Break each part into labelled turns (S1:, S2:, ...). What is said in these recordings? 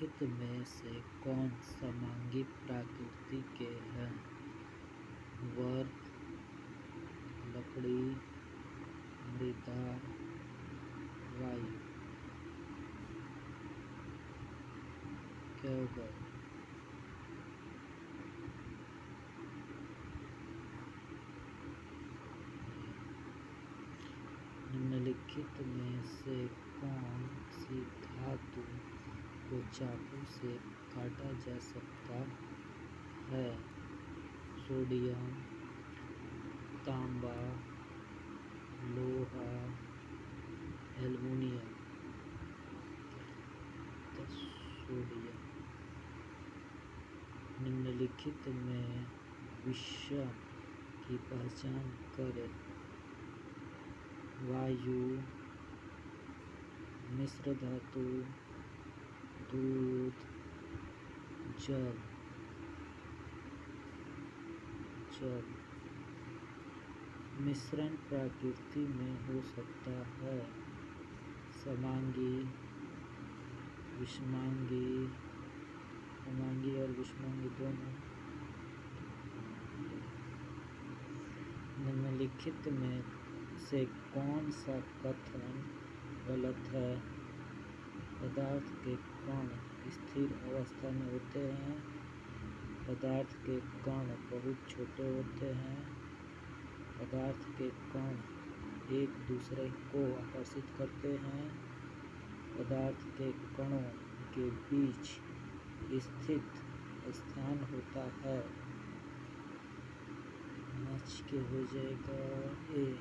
S1: निम्नलिखित में से कौन समांगी प्रकृति के हैं? वर्ग, लकड़ी, मृदा, वायु। क्या होगा? निम्नलिखित में से कौन सी धातु को चाकू से काटा जा सकता है? सोडियम, तांबा, लोहा, एल्युमिनियम। सोडियम। निम्नलिखित में विषम की पहचान करें। वायु, मिश्र धातु, दूध, जल। मिश्रण प्रकृति में हो सकता है। समांगी, विषमांगी, समांगी और विषमांगी दोनों। निम्नलिखित में से कौन सा कथन गलत है? पदार्थ के कण स्थिर अवस्था में होते हैं। पदार्थ के कण बहुत छोटे होते हैं। पदार्थ के कण एक दूसरे को आकर्षित करते हैं। पदार्थ के कणों के बीच स्थित स्थान होता है। मैच के हो जाएगा ए।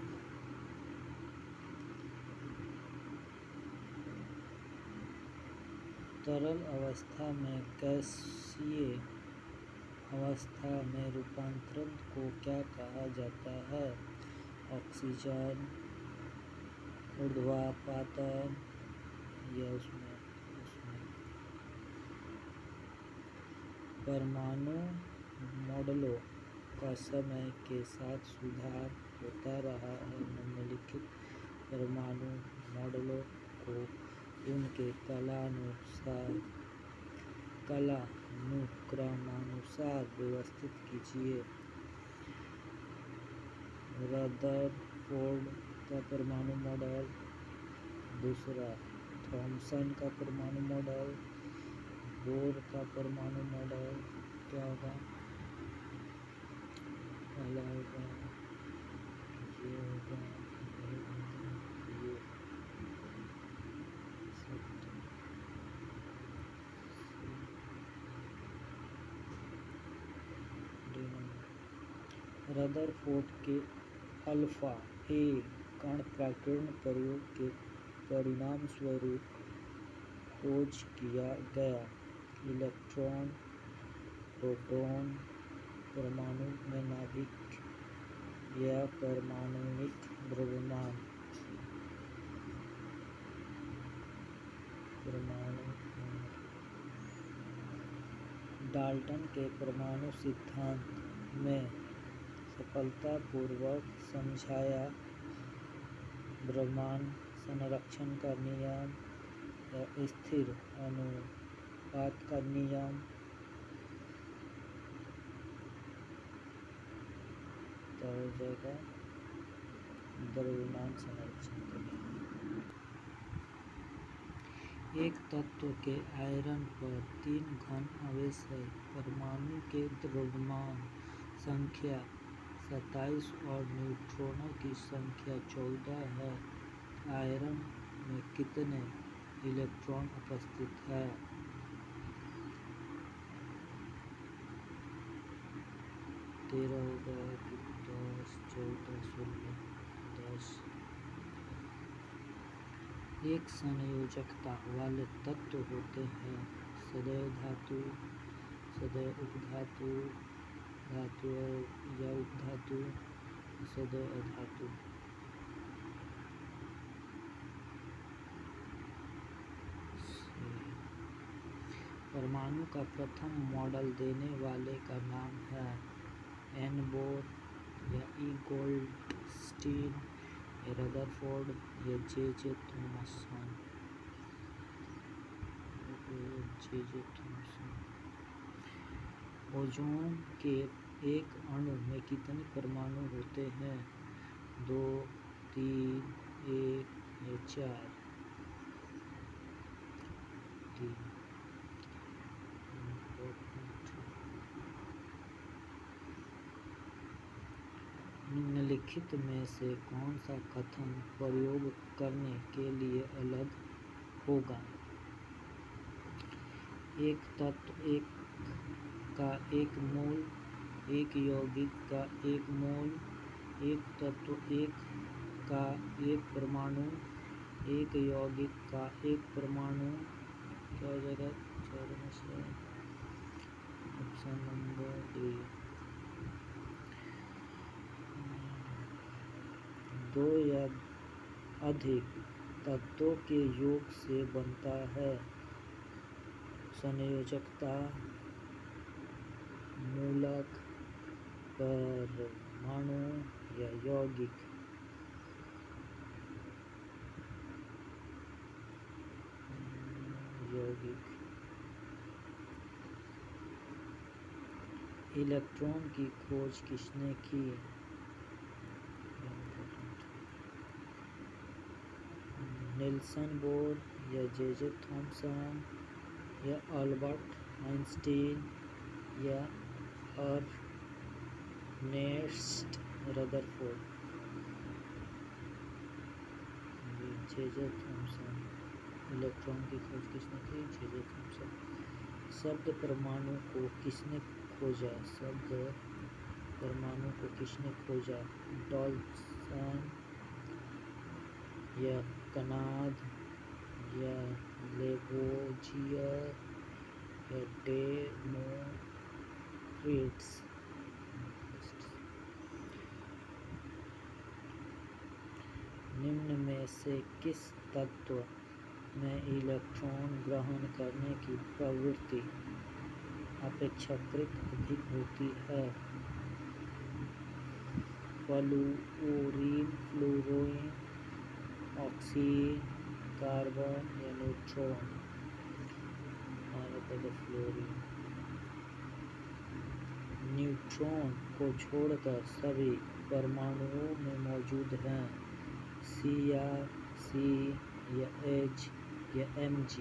S1: तरल अवस्था में गैसीय अवस्था में रूपांतरण को क्या कहा जाता है? ऑक्सीजन, ऊर्ध्वापातन या उसमें परमाणु मॉडलों का समय के साथ सुधार होता रहा है। निम्नलिखित परमाणु मॉडलों को उनके कालानुक्रमानुसार व्यवस्थित कीजिए। रदरफोर्ड का परमाणु मॉडल। दूसरा, थॉमसन का परमाणु मॉडल। बोर का परमाणु मॉडल। क्या होगा? पहला होगा ये होगा ये रदरफोर्ड के अल्फा ए कण प्रकीर्णन प्रयोग के परिणाम स्वरूप खोज किया गया। इलेक्ट्रॉन, प्रोटॉन, परमाणु में नाभिक या परमाणुविक द्रव्यमान। डाल्टन के परमाणु सिद्धांत में सफलतापूर्वक समझाया द्रव्यमान संरक्षण का नियम या स्थिर अनुपात का नियम। तो हो जाएगा द्रव्यमान संरक्षण का नियम। एक तत्व के आयरन पर 3 घन आवेश है। परमाणु के द्रव्यमान संख्या 27 और न्यूट्रॉनों की संख्या 14 है। आयरन में कितने इलेक्ट्रॉन उपस्थित हैं? 13 होगा कि 10, 14, 16, 10। एक संयोजकता वाले तत्व होते हैं। सदैव धातु, सदैव उपधातु, धातु या उपधातु, सदैव अधातु। परमाणु का प्रथम मॉडल देने वाले का नाम है एन बोर या ई गोल्डस्टीन, रदरफोर्ड या J Thomson. J Thomson. Ozone के एक अणु में कितने परमाणु होते हैं? 2, 3, 1 या 4? 3। निम्नलिखित में से कौन सा कथन प्रयोग करने के लिए अलग होगा? एक तत्व एक का एक मोल, एक यौगिक का एक मोल, एक तत्व एक का एक परमाणु, एक यौगिक का एक परमाणु। क्या हो जाएगा 4 में से? Option number D. 2 या अधिक तत्वों के योग से बनता है। संयोजकता, मूलक, परमाणु या यौगिक। यौगिक। इलेक्ट्रॉन की खोज किसने की? नील्सन बोर या जे थॉम्सन या अल्बर्ट आइंस्टीन या Ernest Rutherford? J Thomson. Electron की खोज किसने की? J Thomson. शब्द परमाणु को किसने खोजा? शब्द परमाणु को किसने खोजा? डॉल्टन या कनाद या लेबोजियर या डेमोक्रिटस? निम्न में से किस तत्व में इलेक्ट्रॉन ग्रहण करने की प्रवृत्ति अपेक्षाकृत अधिक होती है? फ्लोरीन, ऑक्सीजन, कार्बन या न्यूट्रॉन? फ्लोरीन। न्यूट्रॉन को छोड़कर सभी परमाणुओं में मौजूद हैं। Cr, C या H या Mg?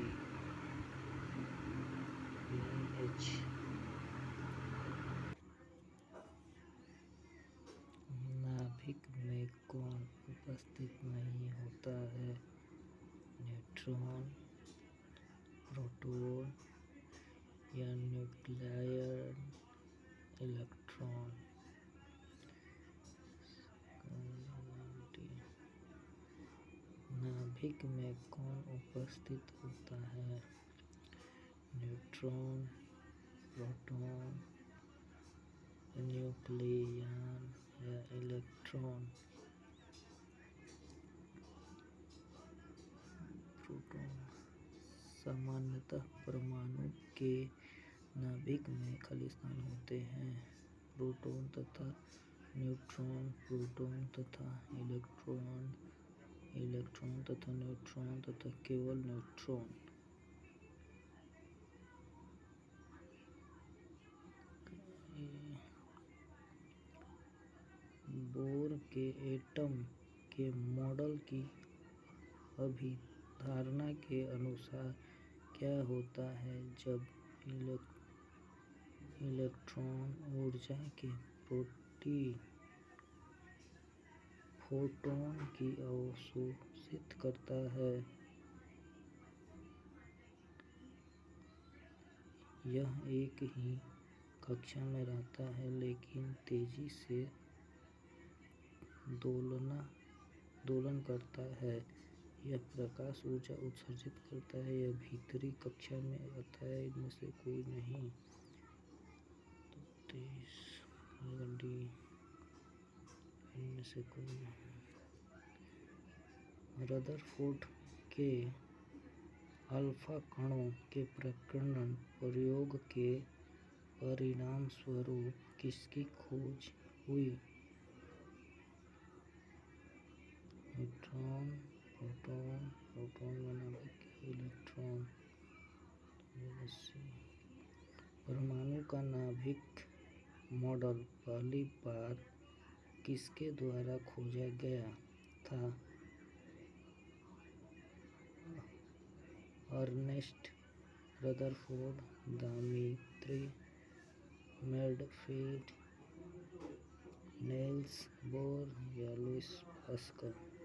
S1: H। नाभिक में कौन उपस्थित नहीं होता है? न्यूट्रॉन, प्रोटॉन या न्यूक्लियर इलेक्ट्रॉन? नाभिक में कौन उपस्थित होता है? न्यूट्रॉन, प्रोटॉन, न्यूक्लियन या इलेक्ट्रॉन? प्रोटॉन। सामान्यतः परमाणु के नाभिक में खालिस्तान होते हैं। प्रोटॉन तथा न्यूट्रॉन, प्रोटॉन तथा इलेक्ट्रॉन, इलेक्ट्रॉन तथा न्यूट्रॉन तथा केवल न्यूट्रॉन? बोर के एटम के मॉडल की अभिधारणा के अनुसार क्या होता है जब इलेक्ट्रॉन ऊर्जा के फोटॉन की अवशोषित करता है? यह एक ही कक्षा में रहता है लेकिन तेजी से दोलन करता है। यह प्रकाश ऊर्जा उत्सर्जित करता है। यह भीतरी कक्षा में आता है। इनमें से कोई नहीं। 23 डी। इनमें से कोई नहीं। रदरफोर्ड के अल्फा कणों के प्रकीर्णन प्रयोग के परिणाम स्वरूप किसकी खोज हुई? न्यूट्रॉन, प्रोटॉन, नाभिक के इलेक्ट्रॉन? परमाणु का नाभिक मॉडल पहली बार किसके द्वारा खोजा गया था? Ernest Rutherford, Dmitri Medvedev, Niels Bohr या लुईस पास्कल।